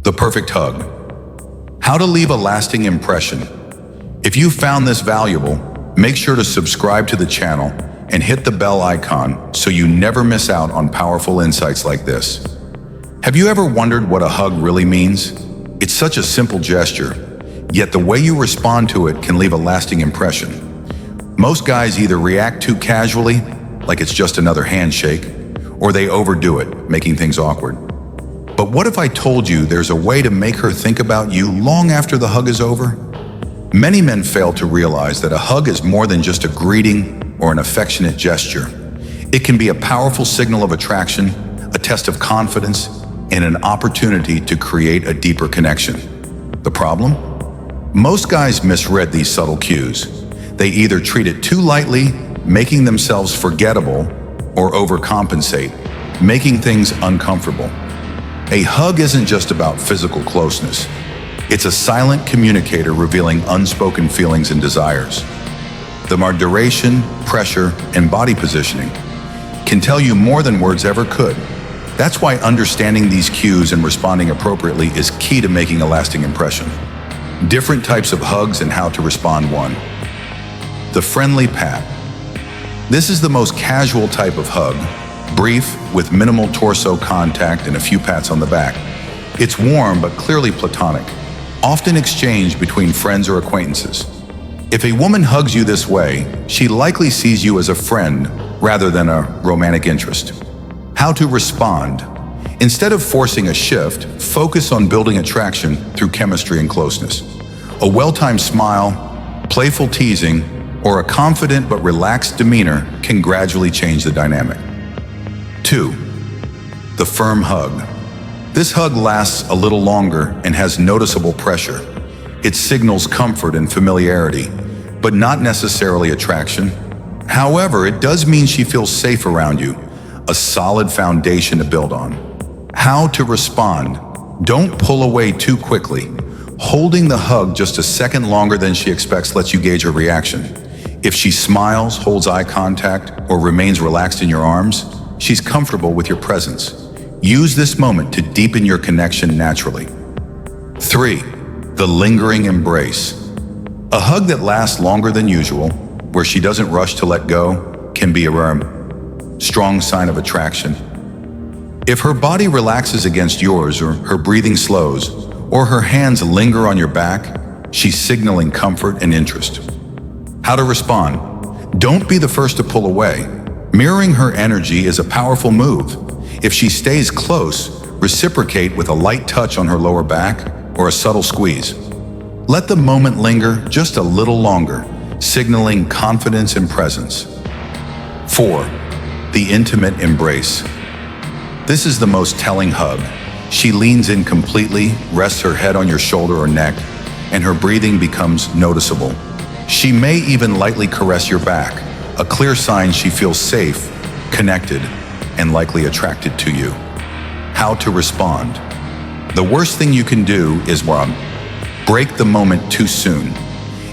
The perfect hug. How to leave a lasting impression. If you found this valuable, make sure to subscribe to the channel and hit the bell icon so you never miss out on powerful insights like this. Have you ever wondered what a hug really means? It's such a simple gesture, yet the way you respond to it can leave a lasting impression. Most guys either react too casually, like it's just another handshake, or they overdo it, making things awkward. But what if I told you there's a way to make her think about you long after the hug is over? Many men fail to realize that a hug is more than just a greeting or an affectionate gesture. It can be a powerful signal of attraction, a test of confidence, and an opportunity to create a deeper connection. The problem? Most guys misread these subtle cues. They either treat it too lightly, making themselves forgettable, or overcompensate, making things uncomfortable. A hug isn't just about physical closeness. It's a silent communicator revealing unspoken feelings and desires. The duration, pressure, and body positioning can tell you more than words ever could. That's why understanding these cues and responding appropriately is key to making a lasting impression. Different types of hugs and how to respond. 1. The friendly pat. This is the most casual type of hug, brief, with minimal torso contact and a few pats on the back. It's warm but clearly platonic, often exchanged between friends or acquaintances. If a woman hugs you this way, she likely sees you as a friend rather than a romantic interest. How to respond. Instead of forcing a shift, focus on building attraction through chemistry and closeness. A well-timed smile, playful teasing, or a confident but relaxed demeanor can gradually change the dynamic. 2. The firm hug. This hug lasts a little longer and has noticeable pressure. It signals comfort and familiarity, but not necessarily attraction. However, it does mean she feels safe around you, a solid foundation to build on. How to respond. Don't pull away too quickly. Holding the hug just a second longer than she expects lets you gauge her reaction. If she smiles, holds eye contact, or remains relaxed in your arms, she's comfortable with your presence. Use this moment to deepen your connection naturally. 3. The lingering embrace. A hug that lasts longer than usual, where she doesn't rush to let go, can be a strong sign of attraction. If her body relaxes against yours, or her breathing slows, or her hands linger on your back, she's signaling comfort and interest. How to respond. Don't be the first to pull away. Mirroring her energy is a powerful move. If she stays close, reciprocate with a light touch on her lower back or a subtle squeeze. Let the moment linger just a little longer, signaling confidence and presence. 4. The intimate embrace. This is the most telling hug. She leans in completely, rests her head on your shoulder or neck, and her breathing becomes noticeable. She may even lightly caress your back, a clear sign she feels safe, connected, and likely attracted to you. How to respond. The worst thing you can do is break the moment too soon.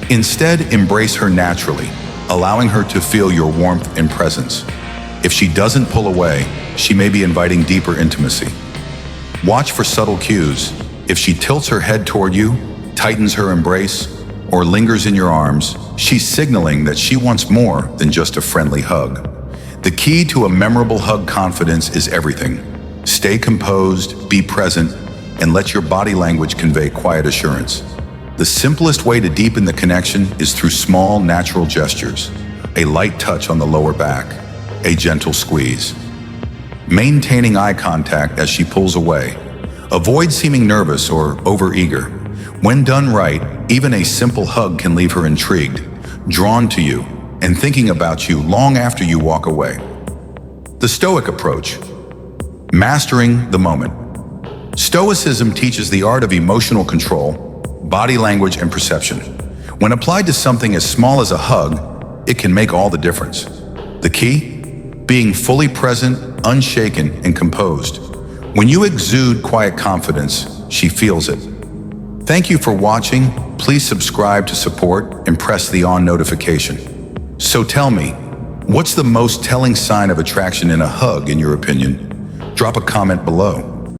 Instead, embrace her naturally, allowing her to feel your warmth and presence. If she doesn't pull away, she may be inviting deeper intimacy. Watch for subtle cues. If she tilts her head toward you, tightens her embrace, or lingers in your arms, she's signaling that she wants more than just a friendly hug. The key to a memorable hug confidence is everything. Stay composed, be present, and let your body language convey quiet assurance. The simplest way to deepen the connection is through small, natural gestures. A light touch on the lower back, a gentle squeeze. Maintaining eye contact as she pulls away. Avoid seeming nervous or overeager. When done right, even a simple hug can leave her intrigued, drawn to you, and thinking about you long after you walk away. The Stoic approach. Mastering the moment. Stoicism teaches the art of emotional control, body language, and perception. When applied to something as small as a hug, it can make all the difference. The key? Being fully present, unshaken, and composed. When you exude quiet confidence, she feels it. Thank you for watching. Please subscribe to support and press the on notification. So tell me, what's the most telling sign of attraction in a hug in your opinion? Drop a comment below.